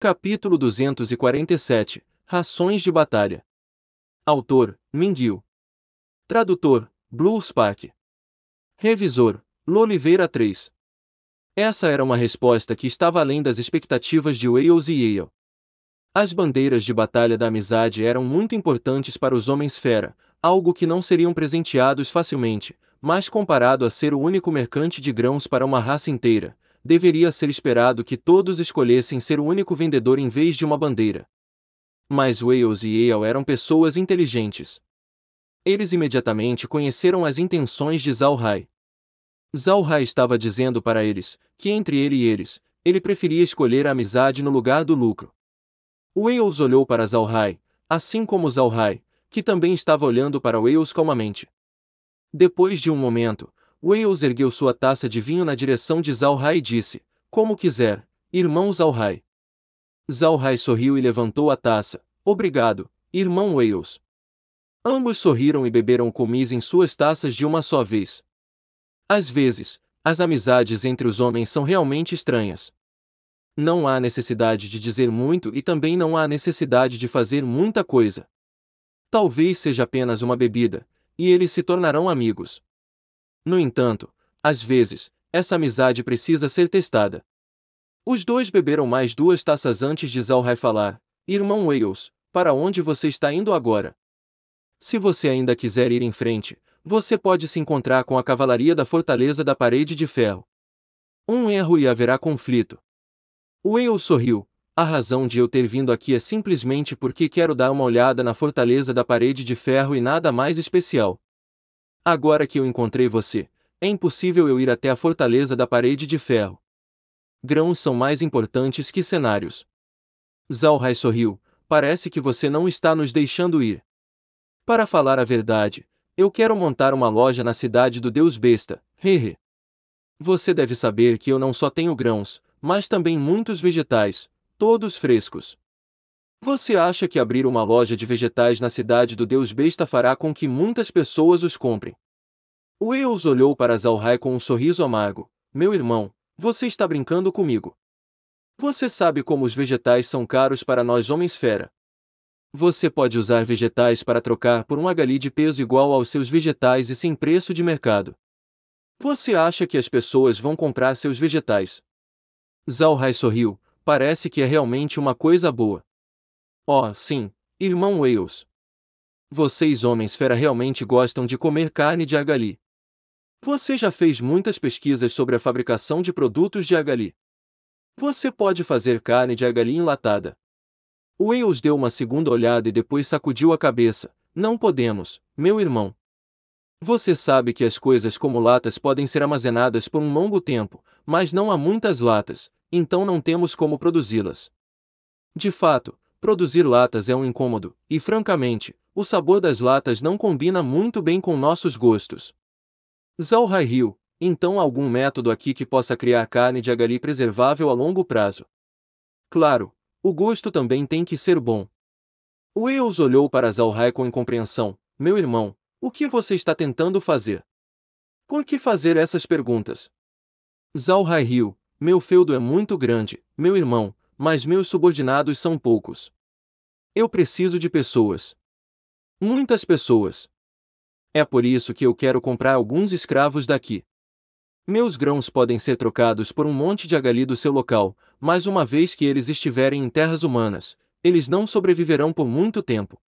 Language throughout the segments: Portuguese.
Capítulo 247 Rações de Batalha. Autor: Minguil. Tradutor: Blue Spark. Revisor: Loliveira 3. Essa era uma resposta que estava além das expectativas de Wales e Yale. As bandeiras de batalha da amizade eram muito importantes para os Homens-Fera, algo que não seriam presenteados facilmente, mas comparado a ser o único mercante de grãos para uma raça inteira, deveria ser esperado que todos escolhessem ser o único vendedor em vez de uma bandeira. Mas Wales e Yale eram pessoas inteligentes. Eles imediatamente conheceram as intenções de Zalrai. Zalrai estava dizendo para eles, que entre ele e eles, ele preferia escolher a amizade no lugar do lucro. Wales olhou para Zalrai, assim como Zalrai, que também estava olhando para Wales calmamente. Depois de um momento, Wales ergueu sua taça de vinho na direção de Zalrai e disse, como quiser, irmão Zalrai. Zalrai sorriu e levantou a taça, obrigado, irmão Wales. Ambos sorriram e beberam comis em suas taças de uma só vez. Às vezes, as amizades entre os homens são realmente estranhas. Não há necessidade de dizer muito e também não há necessidade de fazer muita coisa. Talvez seja apenas uma bebida, e eles se tornarão amigos. No entanto, às vezes, essa amizade precisa ser testada. Os dois beberam mais 2 taças antes de Zalrai falar, irmão Wales, para onde você está indo agora? Se você ainda quiser ir em frente, você pode se encontrar com a cavalaria da fortaleza da parede de ferro. Um erro e haverá conflito. Wales sorriu. A razão de eu ter vindo aqui é simplesmente porque quero dar uma olhada na fortaleza da parede de ferro e nada mais especial. Agora que eu encontrei você, é impossível eu ir até a fortaleza da parede de ferro. Grãos são mais importantes que cenários. Zalrai sorriu. Parece que você não está nos deixando ir. Para falar a verdade, eu quero montar uma loja na cidade do Deus Besta, hehe. Você deve saber que eu não só tenho grãos, mas também muitos vegetais, todos frescos. Você acha que abrir uma loja de vegetais na cidade do Deus Besta fará com que muitas pessoas os comprem? Wales olhou para Zalrai com um sorriso amargo. Meu irmão, você está brincando comigo. Você sabe como os vegetais são caros para nós Homens-Fera. Você pode usar vegetais para trocar por um agali de peso igual aos seus vegetais e sem preço de mercado. Você acha que as pessoas vão comprar seus vegetais? Zalrai sorriu. Parece que é realmente uma coisa boa. Oh, sim, irmão Wales. Vocês Homens-Fera realmente gostam de comer carne de agali. Você já fez muitas pesquisas sobre a fabricação de produtos de agali. Você pode fazer carne de agali enlatada. Wales deu uma segunda olhada e depois sacudiu a cabeça. Não podemos, meu irmão. Você sabe que as coisas como latas podem ser armazenadas por um longo tempo, mas não há muitas latas, então não temos como produzi-las. De fato, produzir latas é um incômodo, e francamente, o sabor das latas não combina muito bem com nossos gostos. Zalrai riu. Então há algum método aqui que possa criar carne de agali preservável a longo prazo? Claro, o gosto também tem que ser bom. Wales olhou para Zalrai com incompreensão. Meu irmão, o que você está tentando fazer? Por que fazer essas perguntas? Zalrai riu. Meu feudo é muito grande, meu irmão, mas meus subordinados são poucos. Eu preciso de pessoas. Muitas pessoas. É por isso que eu quero comprar alguns escravos daqui. Meus grãos podem ser trocados por um monte de agali do seu local, mas uma vez que eles estiverem em terras humanas, eles não sobreviverão por muito tempo.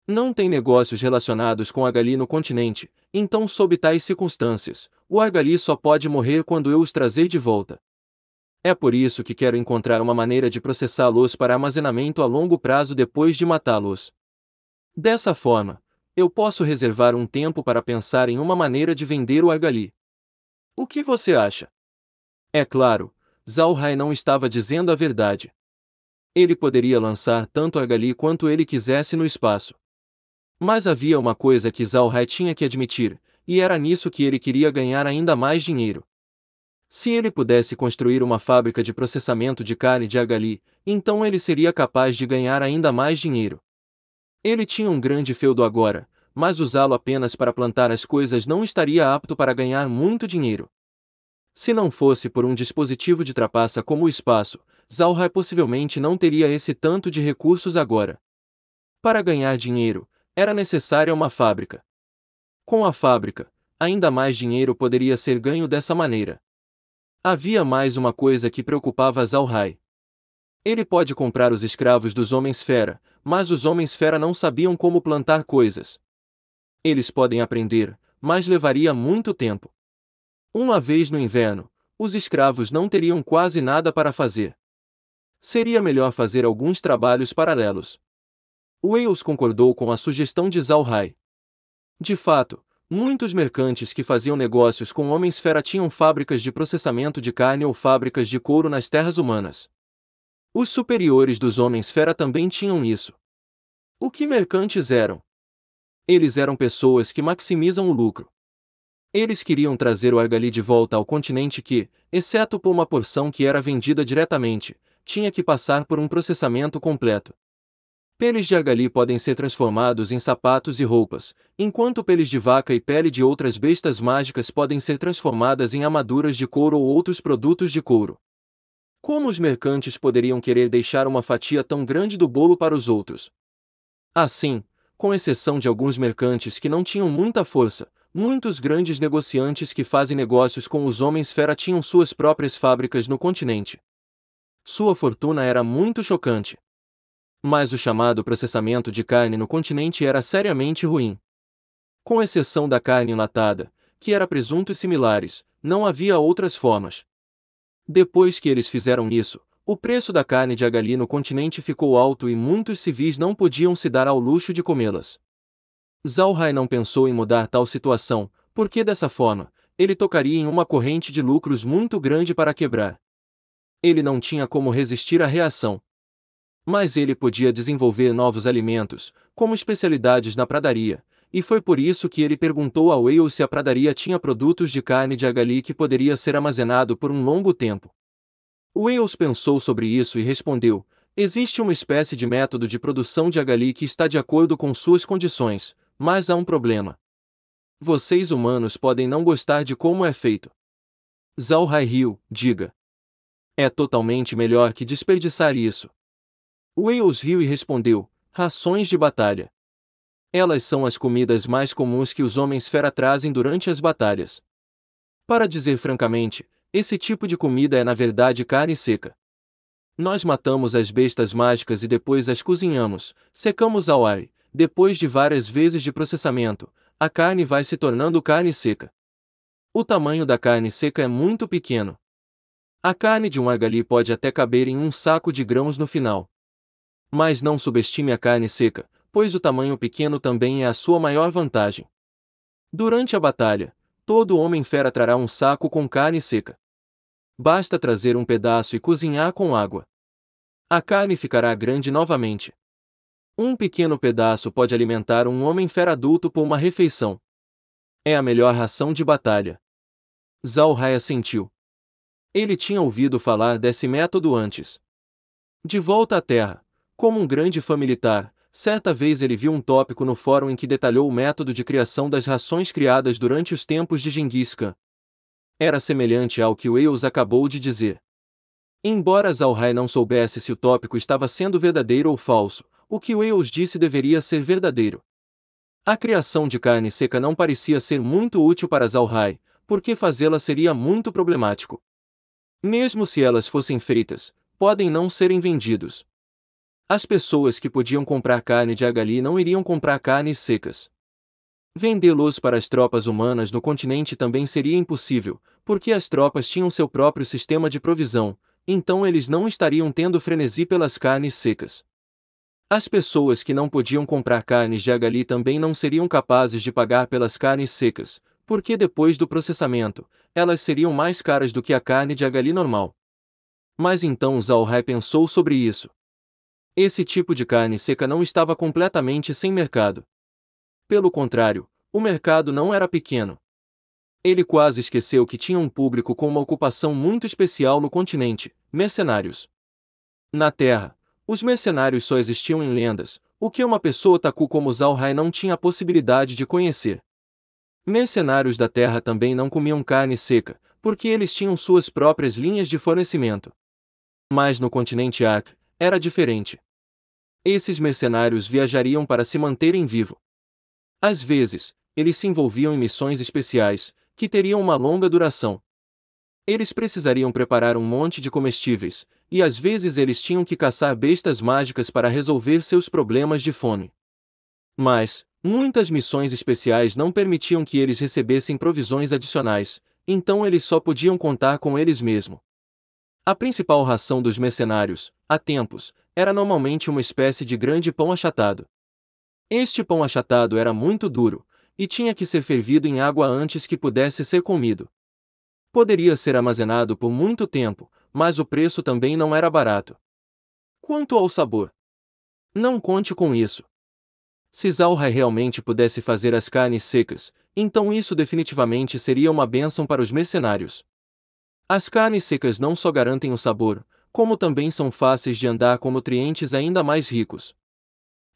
Não tem negócios relacionados com agali no continente, então sob tais circunstâncias, o agali só pode morrer quando eu os trazer de volta. É por isso que quero encontrar uma maneira de processá-los para armazenamento a longo prazo depois de matá-los. Dessa forma, eu posso reservar um tempo para pensar em uma maneira de vender o agali. O que você acha? É claro, Zalrai não estava dizendo a verdade. Ele poderia lançar tanto agali quanto ele quisesse no espaço. Mas havia uma coisa que Zalrai tinha que admitir, e era nisso que ele queria ganhar ainda mais dinheiro. Se ele pudesse construir uma fábrica de processamento de carne de agali, então ele seria capaz de ganhar ainda mais dinheiro. Ele tinha um grande feudo agora, mas usá-lo apenas para plantar as coisas não estaria apto para ganhar muito dinheiro. Se não fosse por um dispositivo de trapaça como o espaço, Zhao Hai possivelmente não teria esse tanto de recursos agora. Para ganhar dinheiro, era necessária uma fábrica. Com a fábrica, ainda mais dinheiro poderia ser ganho dessa maneira. Havia mais uma coisa que preocupava Zhao Hai. Ele pode comprar os escravos dos Homens-Fera, mas os Homens-Fera não sabiam como plantar coisas. Eles podem aprender, mas levaria muito tempo. Uma vez no inverno, os escravos não teriam quase nada para fazer. Seria melhor fazer alguns trabalhos paralelos. Wales concordou com a sugestão de Zhao Hai. De fato, muitos mercantes que faziam negócios com Homens-Fera tinham fábricas de processamento de carne ou fábricas de couro nas terras humanas. Os superiores dos Homens-Fera também tinham isso. O que mercantes eram? Eles eram pessoas que maximizam o lucro. Eles queriam trazer o argali de volta ao continente que, exceto por uma porção que era vendida diretamente, tinha que passar por um processamento completo. Peles de argali podem ser transformados em sapatos e roupas, enquanto peles de vaca e pele de outras bestas mágicas podem ser transformadas em armaduras de couro ou outros produtos de couro. Como os mercantes poderiam querer deixar uma fatia tão grande do bolo para os outros? Assim, com exceção de alguns mercantes que não tinham muita força, muitos grandes negociantes que fazem negócios com os Homens-Fera tinham suas próprias fábricas no continente. Sua fortuna era muito chocante. Mas o chamado processamento de carne no continente era seriamente ruim. Com exceção da carne enlatada, que era presunto e similares, não havia outras formas. Depois que eles fizeram isso, o preço da carne de argali no continente ficou alto e muitos civis não podiam se dar ao luxo de comê-las. Zhao Hai não pensou em mudar tal situação, porque dessa forma, ele tocaria em uma corrente de lucros muito grande para quebrar. Ele não tinha como resistir à reação. Mas ele podia desenvolver novos alimentos, como especialidades na pradaria, e foi por isso que ele perguntou a Wales se a pradaria tinha produtos de carne de argali que poderia ser armazenado por um longo tempo. Wales pensou sobre isso e respondeu: existe uma espécie de método de produção de argali que está de acordo com suas condições, mas há um problema. Vocês humanos podem não gostar de como é feito. Zhao Hai riu, diga. É totalmente melhor que desperdiçar isso. Wales riu e respondeu: rações de batalha. Elas são as comidas mais comuns que os Homens-Fera trazem durante as batalhas. Para dizer francamente, esse tipo de comida é na verdade carne seca. Nós matamos as bestas mágicas e depois as cozinhamos, secamos ao ar, depois de várias vezes de processamento, a carne vai se tornando carne seca. O tamanho da carne seca é muito pequeno. A carne de um argali pode até caber em um saco de grãos no final. Mas não subestime a carne seca, pois o tamanho pequeno também é a sua maior vantagem. Durante a batalha, todo homem-fera trará um saco com carne seca. Basta trazer um pedaço e cozinhar com água. A carne ficará grande novamente. Um pequeno pedaço pode alimentar um homem-fera adulto por uma refeição. É a melhor ração de batalha. Zhao Hai assentiu. Ele tinha ouvido falar desse método antes. De volta à Terra, como um grande fã militar, certa vez ele viu um tópico no fórum em que detalhou o método de criação das rações criadas durante os tempos de Gengis Khan. Era semelhante ao que Wales acabou de dizer. Embora Zhao Hai não soubesse se o tópico estava sendo verdadeiro ou falso, o que Wales disse deveria ser verdadeiro. A criação de carne seca não parecia ser muito útil para Zhao Hai, porque fazê-la seria muito problemático. Mesmo se elas fossem feitas, podem não serem vendidos. As pessoas que podiam comprar carne de argali não iriam comprar carnes secas. Vendê-los para as tropas humanas no continente também seria impossível, porque as tropas tinham seu próprio sistema de provisão, então eles não estariam tendo frenesi pelas carnes secas. As pessoas que não podiam comprar carnes de argali também não seriam capazes de pagar pelas carnes secas, porque depois do processamento, elas seriam mais caras do que a carne de argali normal. Mas então Zhao Hai pensou sobre isso. Esse tipo de carne seca não estava completamente sem mercado. Pelo contrário, o mercado não era pequeno. Ele quase esqueceu que tinha um público com uma ocupação muito especial no continente: mercenários. Na Terra, os mercenários só existiam em lendas, o que uma pessoa otaku como Zhao Hai não tinha a possibilidade de conhecer. Mercenários da Terra também não comiam carne seca, porque eles tinham suas próprias linhas de fornecimento. Mas no continente Ark, era diferente. Esses mercenários viajariam para se manterem vivos. Às vezes, eles se envolviam em missões especiais, que teriam uma longa duração. Eles precisariam preparar um monte de comestíveis, e às vezes eles tinham que caçar bestas mágicas para resolver seus problemas de fome. Mas, muitas missões especiais não permitiam que eles recebessem provisões adicionais, então eles só podiam contar com eles mesmos. A principal ração dos mercenários, há tempos, era normalmente uma espécie de grande pão achatado. Este pão achatado era muito duro, e tinha que ser fervido em água antes que pudesse ser comido. Poderia ser armazenado por muito tempo, mas o preço também não era barato. Quanto ao sabor, não conte com isso. Se Zalhai realmente pudesse fazer as carnes secas, então isso definitivamente seria uma bênção para os mercenários. As carnes secas não só garantem o sabor, como também são fáceis de andar com nutrientes ainda mais ricos.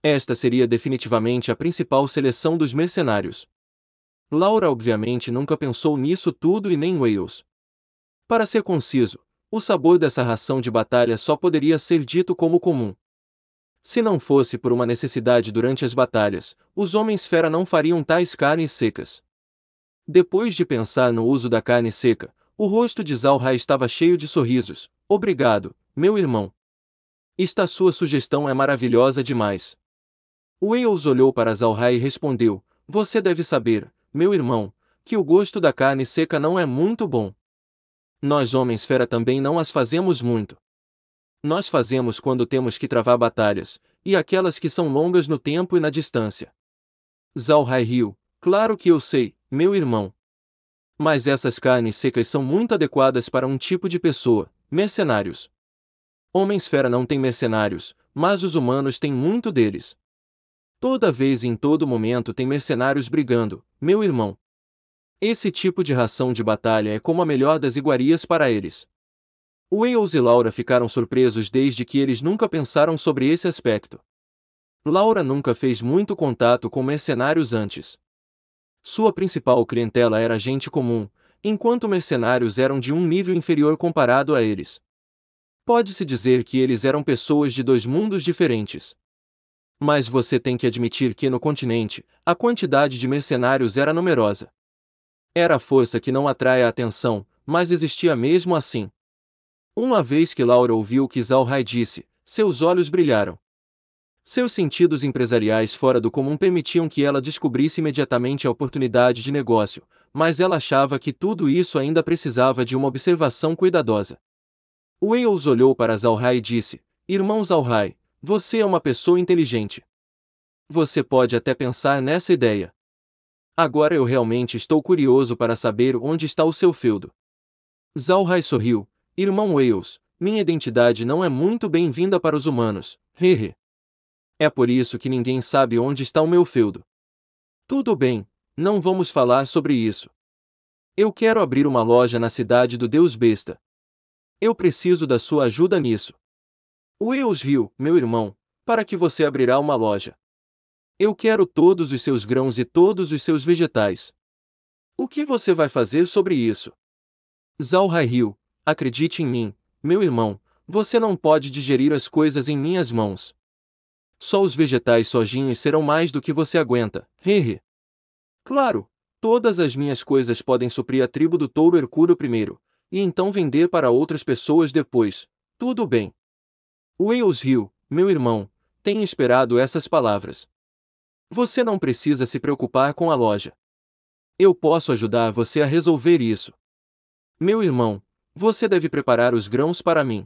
Esta seria definitivamente a principal seleção dos mercenários. Laura obviamente nunca pensou nisso tudo e nem Wales. Para ser conciso, o sabor dessa ração de batalha só poderia ser dito como comum. Se não fosse por uma necessidade durante as batalhas, os homens-fera não fariam tais carnes secas. Depois de pensar no uso da carne seca, o rosto de Zalhai estava cheio de sorrisos. Obrigado, meu irmão. Esta sua sugestão é maravilhosa demais. Wales olhou para Zalhai e respondeu: Você deve saber, meu irmão, que o gosto da carne seca não é muito bom. Nós homens-fera também não as fazemos muito. Nós fazemos quando temos que travar batalhas, e aquelas que são longas no tempo e na distância. Zalhai riu. Claro que eu sei, meu irmão. Mas essas carnes secas são muito adequadas para um tipo de pessoa, mercenários. Homens-fera não têm mercenários, mas os humanos têm muito deles. Toda vez e em todo momento tem mercenários brigando, meu irmão. Esse tipo de ração de batalha é como a melhor das iguarias para eles. Wales e Laura ficaram surpresos desde que eles nunca pensaram sobre esse aspecto. Laura nunca fez muito contato com mercenários antes. Sua principal clientela era gente comum, enquanto mercenários eram de um nível inferior comparado a eles. Pode-se dizer que eles eram pessoas de dois mundos diferentes. Mas você tem que admitir que no continente, a quantidade de mercenários era numerosa. Era a força que não atrai a atenção, mas existia mesmo assim. Uma vez que Laura ouviu o que Zalhai disse, seus olhos brilharam. Seus sentidos empresariais fora do comum permitiam que ela descobrisse imediatamente a oportunidade de negócio, mas ela achava que tudo isso ainda precisava de uma observação cuidadosa. Wales olhou para Zalhai e disse: Irmão Zalhai, você é uma pessoa inteligente. Você pode até pensar nessa ideia. Agora eu realmente estou curioso para saber onde está o seu feudo. Zalhai sorriu. Irmão Wales, minha identidade não é muito bem-vinda para os humanos, hehe. É por isso que ninguém sabe onde está o meu feudo. Tudo bem, não vamos falar sobre isso. Eu quero abrir uma loja na cidade do Deus Besta. Eu preciso da sua ajuda nisso. Wales riu, meu irmão, para que você abrirá uma loja. Eu quero todos os seus grãos e todos os seus vegetais. O que você vai fazer sobre isso? Zalhai riu. Acredite em mim, meu irmão, você não pode digerir as coisas em minhas mãos. Só os vegetais sozinhos serão mais do que você aguenta, hehe. Claro, todas as minhas coisas podem suprir a tribo do touro Hercuro primeiro, e então vender para outras pessoas depois, tudo bem. Wales riu, meu irmão, tenho esperado essas palavras. Você não precisa se preocupar com a loja. Eu posso ajudar você a resolver isso. Meu irmão, você deve preparar os grãos para mim.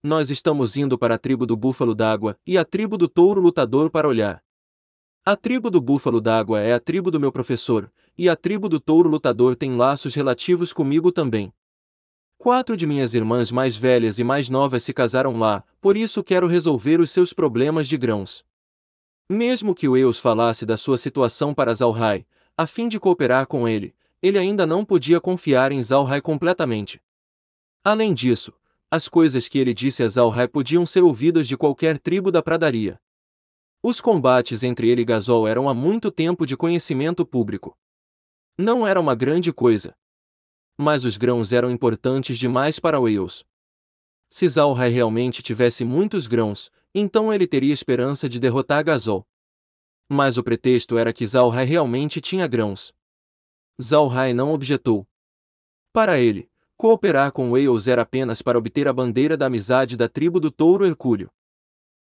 Nós estamos indo para a tribo do búfalo d'água e a tribo do touro lutador para olhar. A tribo do búfalo d'água é a tribo do meu professor, e a tribo do touro lutador tem laços relativos comigo também. 4 de minhas irmãs mais velhas e mais novas se casaram lá, por isso quero resolver os seus problemas de grãos. Mesmo que Wales falasse da sua situação para Zalhai, a fim de cooperar com ele, ele ainda não podia confiar em Zalhai completamente. Além disso, as coisas que ele disse a Zalhai podiam ser ouvidas de qualquer tribo da pradaria. Os combates entre ele e Gazol eram há muito tempo de conhecimento público. Não era uma grande coisa. Mas os grãos eram importantes demais para Wales. Se Zalrai realmente tivesse muitos grãos, então ele teria esperança de derrotar Gazol. Mas o pretexto era que Zalrai realmente tinha grãos. Zalrai não objetou. Para ele, cooperar com Wales era apenas para obter a bandeira da amizade da tribo do Touro Hercúleo.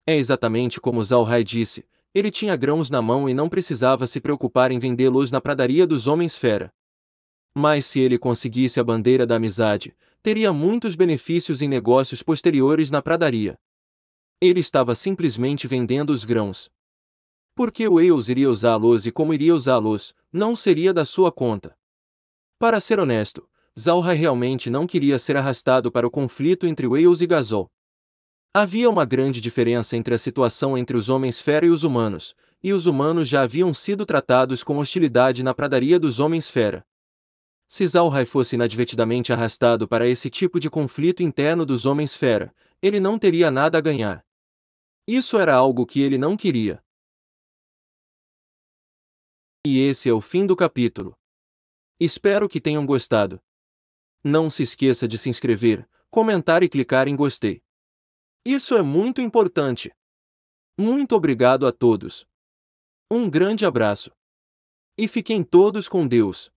É exatamente como Zalrai disse, ele tinha grãos na mão e não precisava se preocupar em vendê-los na pradaria dos Homens-Fera. Mas se ele conseguisse a bandeira da amizade, teria muitos benefícios em negócios posteriores na pradaria. Ele estava simplesmente vendendo os grãos. Porque Wales iria usá-los e como iria usá-los, não seria da sua conta. Para ser honesto, Zalrai realmente não queria ser arrastado para o conflito entre Wales e Gazol. Havia uma grande diferença entre a situação entre os Homens-Fera e os humanos já haviam sido tratados com hostilidade na pradaria dos Homens-Fera. Se Zalrai fosse inadvertidamente arrastado para esse tipo de conflito interno dos Homens-Fera, ele não teria nada a ganhar. Isso era algo que ele não queria. E esse é o fim do capítulo. Espero que tenham gostado. Não se esqueça de se inscrever, comentar e clicar em gostei. Isso é muito importante. Muito obrigado a todos. Um grande abraço. E fiquem todos com Deus.